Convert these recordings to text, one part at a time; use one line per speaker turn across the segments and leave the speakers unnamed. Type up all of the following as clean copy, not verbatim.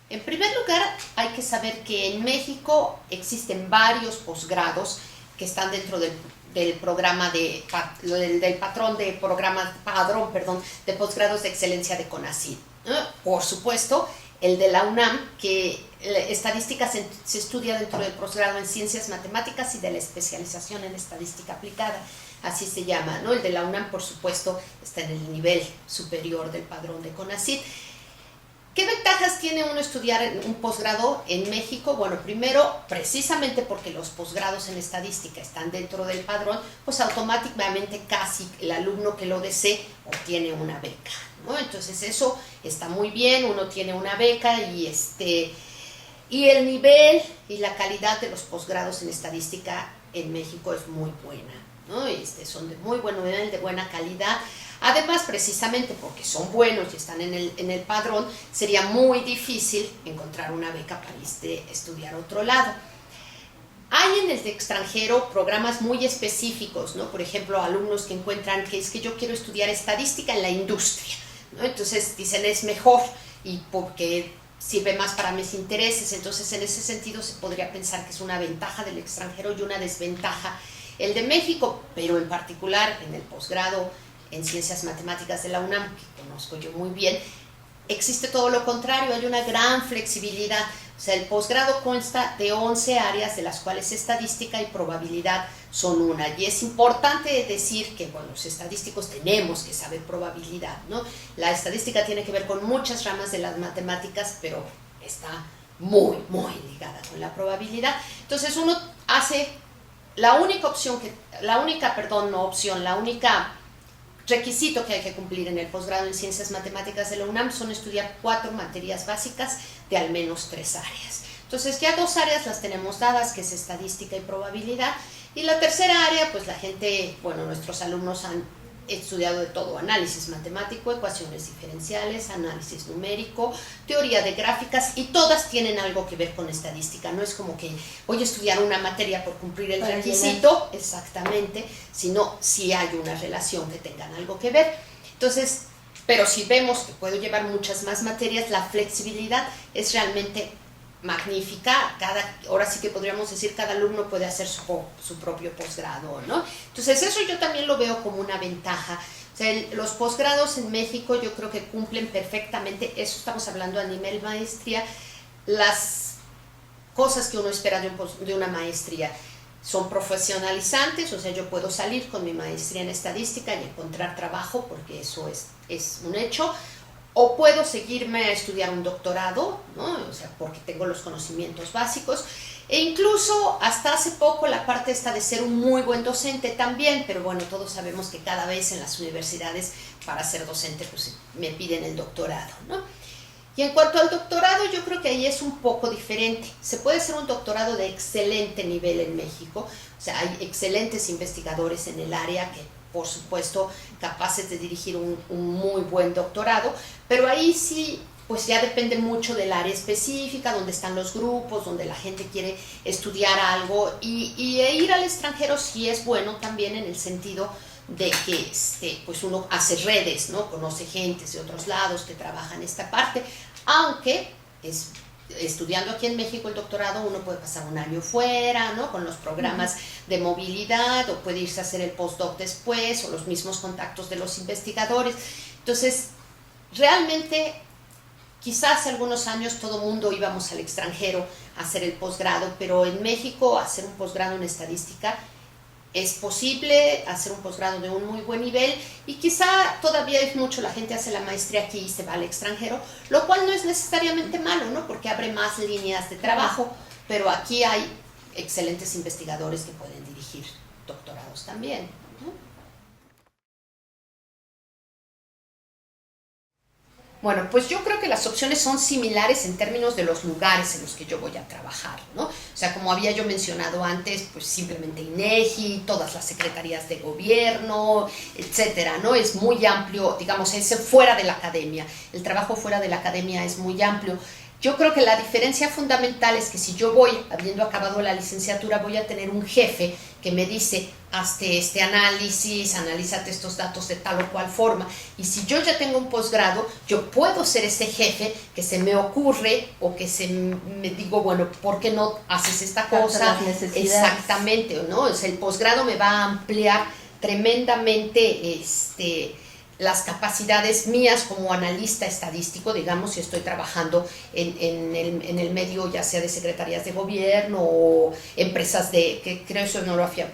En primer lugar, hay que saber que en México existen varios posgrados que están dentro del programa del patrón de padrón de posgrados de excelencia de CONACYT. Por supuesto, el de la UNAM, que estadística se estudia dentro del posgrado en ciencias matemáticas y de la especialización en estadística aplicada, así se llama, ¿no? El de la UNAM, por supuesto, está en el nivel superior del padrón de CONACYT. ¿Qué ventajas tiene uno estudiar un posgrado en México? Bueno, primero, precisamente porque los posgrados en estadística están dentro del padrón, pues automáticamente casi el alumno que lo desee obtiene una beca, ¿no? Entonces eso está muy bien, uno tiene una beca y el nivel y la calidad de los posgrados en estadística en México es muy buena, ¿no? Son de muy buen nivel, de buena calidad. Además, precisamente porque son buenos y están en el padrón, sería muy difícil encontrar una beca para estudiar a otro lado. Hay en el extranjero programas muy específicos, ¿no? Por ejemplo, alumnos que encuentran que es que yo quiero estudiar estadística en la industria, ¿no? Entonces dicen es mejor y porque sirve más para mis intereses. Entonces en ese sentido se podría pensar que es una ventaja del extranjero y una desventaja el de México, pero en particular en el posgrado en Ciencias Matemáticas de la UNAM, que conozco yo muy bien, existe todo lo contrario, hay una gran flexibilidad. O sea, el posgrado consta de 11 áreas, de las cuales estadística y probabilidad son una. Y es importante decir que, bueno, los estadísticos tenemos que saber probabilidad, ¿no? La estadística tiene que ver con muchas ramas de las matemáticas, pero está muy, muy ligada con la probabilidad. Entonces uno hace la única requisito que hay que cumplir en el posgrado en Ciencias Matemáticas de la UNAM son estudiar 4 materias básicas de al menos 3 áreas. Entonces ya 2 áreas las tenemos dadas, que es estadística y probabilidad, y la tercera área, pues la gente, bueno, nuestros alumnos han estudiado de todo: análisis matemático, ecuaciones diferenciales, análisis numérico, teoría de gráficas, y todas tienen algo que ver con estadística. No es como que voy a estudiar una materia por cumplir el requisito, exactamente, sino si hay una relación que tengan algo que ver. Entonces, pero si vemos que puedo llevar muchas más materias, la flexibilidad es realmente magnífica. Ahora sí que podríamos decir, cada alumno puede hacer su propio posgrado, ¿no? Entonces eso yo también lo veo como una ventaja. O sea, los posgrados en México yo creo que cumplen perfectamente, eso estamos hablando a nivel maestría, las cosas que uno espera de una maestría. Son profesionalizantes, o sea, yo puedo salir con mi maestría en estadística y encontrar trabajo, porque eso es un hecho. O puedo seguirme a estudiar un doctorado, ¿no? O sea, porque tengo los conocimientos básicos, e incluso hasta hace poco la parte esta de ser un muy buen docente también, pero bueno, todos sabemos que cada vez en las universidades para ser docente pues me piden el doctorado, ¿no? Y en cuanto al doctorado, yo creo que ahí es un poco diferente. Se puede ser un doctorado de excelente nivel en México, o sea, hay excelentes investigadores en el área que, por supuesto, capaces de dirigir un muy buen doctorado, pero ahí sí, pues ya depende mucho del área específica, donde están los grupos, donde la gente quiere estudiar algo, y ir al extranjero sí es bueno también, en el sentido de que pues uno hace redes, ¿no? Conoce gentes de otros lados que trabajan esta parte, aunque estudiando aquí en México el doctorado uno puede pasar un año fuera, ¿no? Con los programas de movilidad, o puede irse a hacer el postdoc después, o los mismos contactos de los investigadores. Entonces, realmente, quizás hace algunos años todo mundo íbamos al extranjero a hacer el posgrado, pero en México hacer un posgrado en estadística es posible, hacer un posgrado de un muy buen nivel, y quizá todavía es mucho, la gente hace la maestría aquí y se va al extranjero, lo cual no es necesariamente malo, ¿no? Porque abre más líneas de trabajo, pero aquí hay excelentes investigadores que pueden dirigir doctorados también, ¿no? Bueno, pues yo creo que las opciones son similares en términos de los lugares en los que yo voy a trabajar, ¿no? O sea, como había yo mencionado antes, pues simplemente INEGI, todas las secretarías de gobierno, etcétera, ¿no? Es muy amplio, digamos, es fuera de la academia. El trabajo fuera de la academia es muy amplio. Yo creo que la diferencia fundamental es que si yo voy, habiendo acabado la licenciatura, voy a tener un jefe que me dice, hazte este análisis, analízate estos datos de tal o cual forma. Y si yo ya tengo un posgrado, yo puedo ser ese jefe que se me ocurre o que me digo, bueno, ¿por qué no haces esta cosa?
Las necesidades.
Exactamente, ¿no? O sea, el posgrado me va a ampliar tremendamente las capacidades mías como analista estadístico, digamos, si estoy trabajando en el medio ya sea de secretarías de gobierno o empresas que creo eso no lo había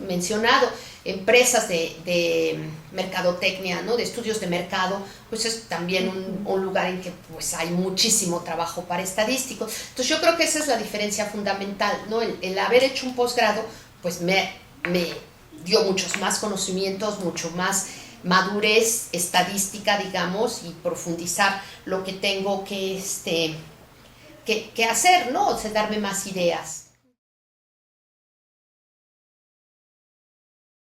mencionado, empresas de mercadotecnia, ¿no? De estudios de mercado, pues es también un lugar en que pues hay muchísimo trabajo para estadísticos. Entonces yo creo que esa es la diferencia fundamental, ¿no? El haber hecho un posgrado pues me dio muchos más conocimientos, mucho más madurez estadística, digamos, y profundizar lo que tengo que hacer, ¿no? O sea, darme más ideas.